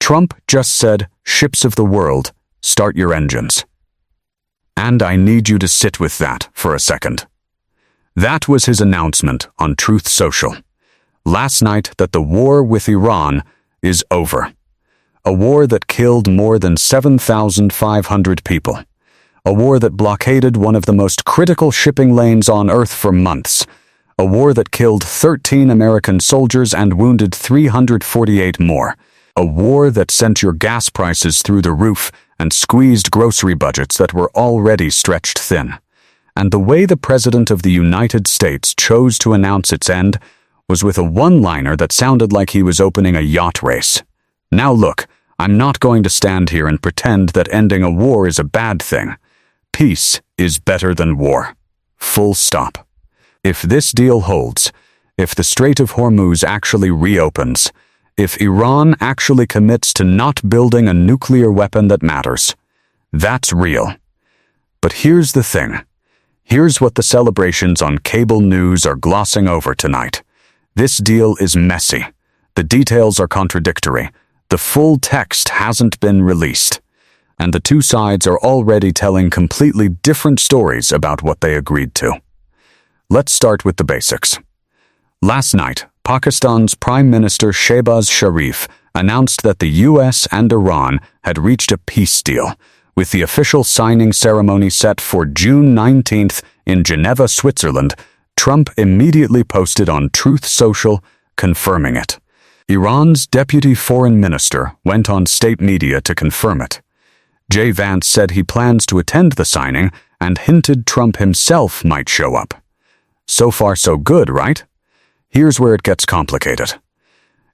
Trump just said, "Ships of the world, start your engines." And I need you to sit with that for a second. That was his announcement on Truth Social last night, that the war with Iran is over. A war that killed more than 7,500 people. A war that blockaded one of the most critical shipping lanes on Earth for months. A war that killed 13 American soldiers and wounded 348 more. A war that sent your gas prices through the roof and squeezed grocery budgets that were already stretched thin. And the way the President of the United States chose to announce its end was with a one-liner that sounded like he was opening a yacht race. Now look, I'm not going to stand here and pretend that ending a war is a bad thing. Peace is better than war. Full stop. If this deal holds, if the Strait of Hormuz actually reopens, if Iran actually commits to not building a nuclear weapon that matters, that's real. But here's the thing. Here's what the celebrations on cable news are glossing over tonight. This deal is messy. The details are contradictory. The full text hasn't been released. And the two sides are already telling completely different stories about what they agreed to. Let's start with the basics. Last night, Pakistan's Prime Minister Shehbaz Sharif announced that the US and Iran had reached a peace deal, with the official signing ceremony set for June 19th in Geneva, Switzerland. Trump immediately posted on Truth Social, confirming it. Iran's deputy foreign minister went on state media to confirm it. Jay Vance said he plans to attend the signing and hinted Trump himself might show up. So far so good, right? Here's where it gets complicated.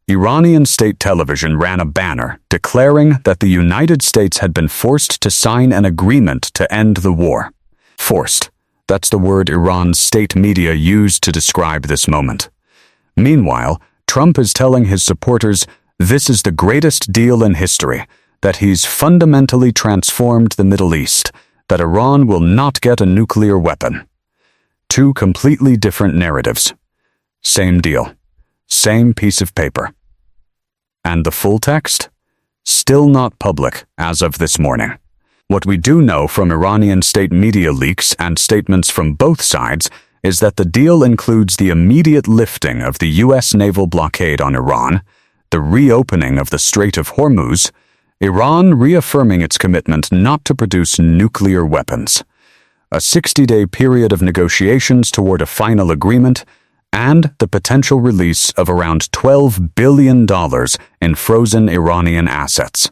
Iranian state television ran a banner declaring that the United States had been forced to sign an agreement to end the war. Forced. That's the word Iran's state media used to describe this moment. Meanwhile, Trump is telling his supporters this is the greatest deal in history, that he's fundamentally transformed the Middle East, that Iran will not get a nuclear weapon. Two completely different narratives. Same deal. Same piece of paper. And the full text? Still not public as of this morning. What we do know from Iranian state media leaks and statements from both sides is that the deal includes the immediate lifting of the U.S. naval blockade on Iran, the reopening of the Strait of Hormuz, Iran reaffirming its commitment not to produce nuclear weapons, a 60-day period of negotiations toward a final agreement, and the potential release of around $12 billion in frozen Iranian assets.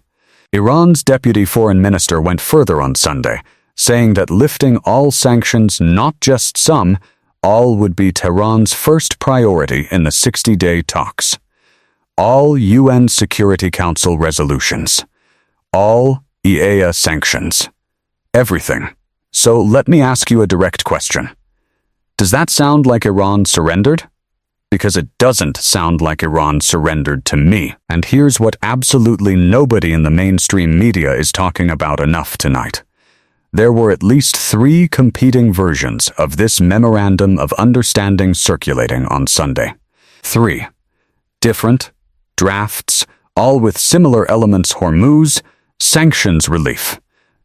Iran's deputy foreign minister went further on Sunday, saying that lifting all sanctions, not just some, all would be Tehran's first priority in the 60-day talks. All UN Security Council resolutions. All IAEA sanctions. Everything. So let me ask you a direct question. Does that sound like Iran surrendered? Because it doesn't sound like Iran surrendered to me. And here's what absolutely nobody in the mainstream media is talking about enough tonight. There were at least 3 competing versions of this memorandum of understanding circulating on Sunday. 3 different drafts, all with similar elements: Hormuz, sanctions relief,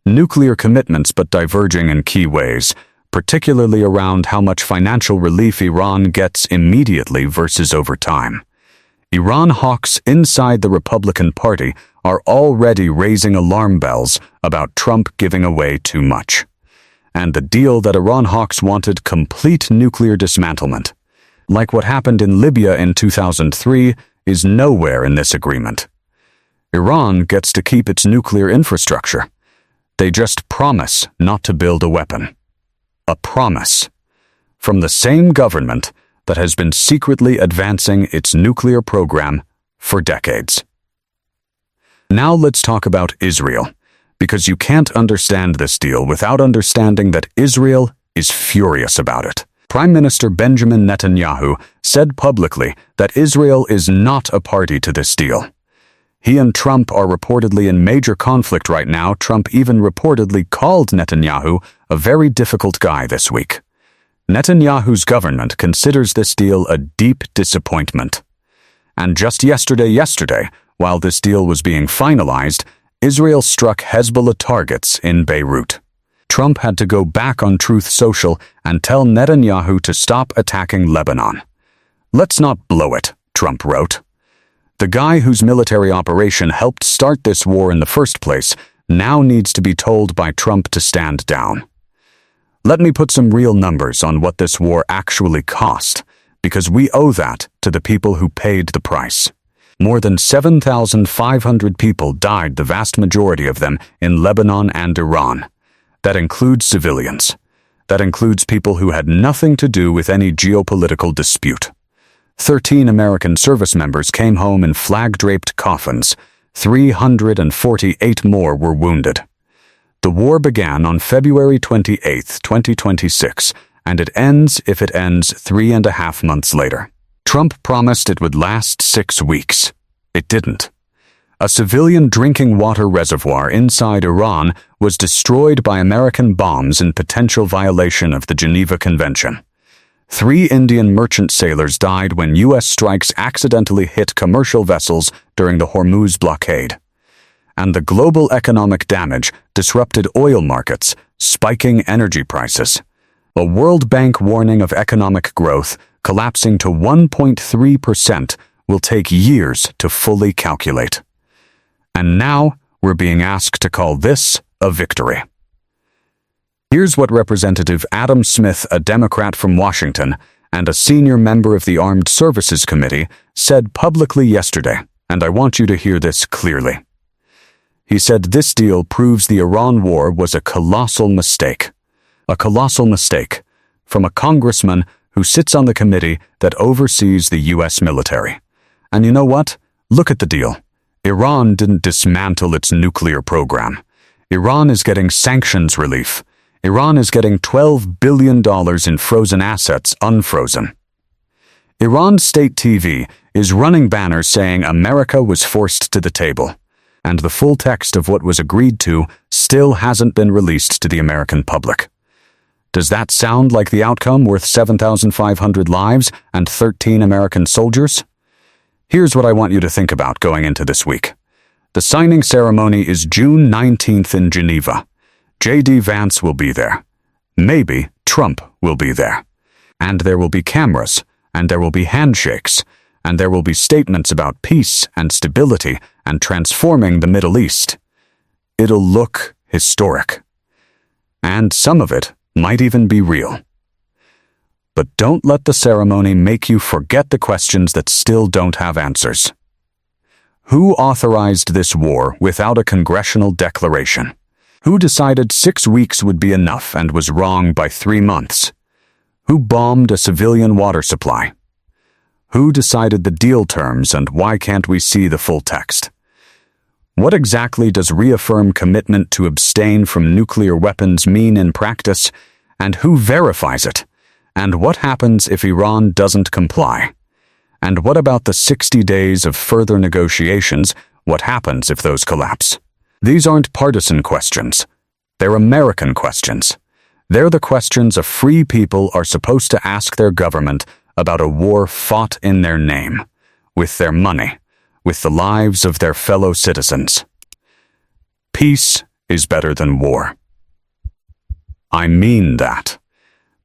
nuclear commitments but diverging in key ways, particularly around how much financial relief Iran gets immediately versus over time. Iran hawks inside the Republican Party are already raising alarm bells about Trump giving away too much. And the deal that Iran hawks wanted complete nuclear dismantlement, like what happened in Libya in 2003, is nowhere in this agreement. Iran gets to keep its nuclear infrastructure. They just promise not to build a weapon. A promise. From the same government that has been secretly advancing its nuclear program for decades. Now let's talk about Israel, because you can't understand this deal without understanding that Israel is furious about it. Prime Minister Benjamin Netanyahu said publicly that Israel is not a party to this deal. He and Trump are reportedly in major conflict right now. Trump even reportedly called Netanyahu a very difficult guy this week. Netanyahu's government considers this deal a deep disappointment. And just yesterday, while this deal was being finalized, Israel struck Hezbollah targets in Beirut. Trump had to go back on Truth Social and tell Netanyahu to stop attacking Lebanon. "Let's not blow it," Trump wrote. The guy whose military operation helped start this war in the first place now needs to be told by Trump to stand down. Let me put some real numbers on what this war actually cost, because we owe that to the people who paid the price. More than 7,500 people died, the vast majority of them in Lebanon and Iran. That includes civilians. That includes people who had nothing to do with any geopolitical dispute. 13 American service members came home in flag-draped coffins. 348 more were wounded. The war began on February 28, 2026, and it ends if it ends 3.5 months later. Trump promised it would last 6 weeks. It didn't. A civilian drinking water reservoir inside Iran was destroyed by American bombs in potential violation of the Geneva Convention. 3 Indian merchant sailors died when U.S. strikes accidentally hit commercial vessels during the Hormuz blockade. And the global economic damage disrupted oil markets, spiking energy prices. A World Bank warning of economic growth collapsing to 1.3% will take years to fully calculate. And now we're being asked to call this a victory. Here's what Representative Adam Smith, a Democrat from Washington and a senior member of the Armed Services Committee, said publicly yesterday, and I want you to hear this clearly. He said this deal proves the Iran war was a colossal mistake. A colossal mistake from a congressman who sits on the committee that oversees the U.S. military. And you know what? Look at the deal. Iran didn't dismantle its nuclear program. Iran is getting sanctions relief. Iran is getting $12 billion in frozen assets unfrozen. Iran's state TV is running banners saying America was forced to the table, and the full text of what was agreed to still hasn't been released to the American public. Does that sound like the outcome worth 7,500 lives and 13 American soldiers? Here's what I want you to think about going into this week. The signing ceremony is June 19th in Geneva. J.D. Vance will be there. Maybe Trump will be there. And there will be cameras, and there will be handshakes, and there will be statements about peace and stability and transforming the Middle East. It'll look historic. And some of it might even be real. But don't let the ceremony make you forget the questions that still don't have answers. Who authorized this war without a congressional declaration? Who decided 6 weeks would be enough and was wrong by 3 months? Who bombed a civilian water supply? Who decided the deal terms, and why can't we see the full text? What exactly does reaffirm commitment to abstain from nuclear weapons mean in practice, and who verifies it? And what happens if Iran doesn't comply? And what about the 60 days of further negotiations? What happens if those collapse? These aren't partisan questions. They're American questions. They're the questions a free people are supposed to ask their government about a war fought in their name, with their money, with the lives of their fellow citizens. Peace is better than war. I mean that.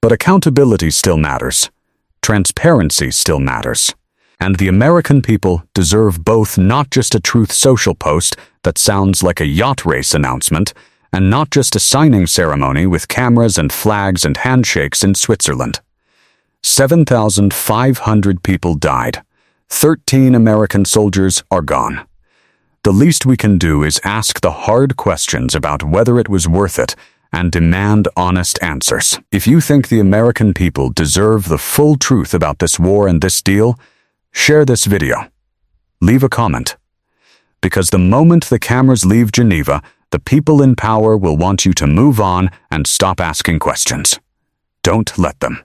But accountability still matters. Transparency still matters. And the American people deserve both, not just a Truth Social post that sounds like a yacht race announcement, and not just a signing ceremony with cameras and flags and handshakes in Switzerland. 7,500 people died. 13 American soldiers are gone. The least we can do is ask the hard questions about whether it was worth it and demand honest answers. If you think the American people deserve the full truth about this war and this deal, share this video. Leave a comment. Because the moment the cameras leave Geneva, the people in power will want you to move on and stop asking questions. Don't let them.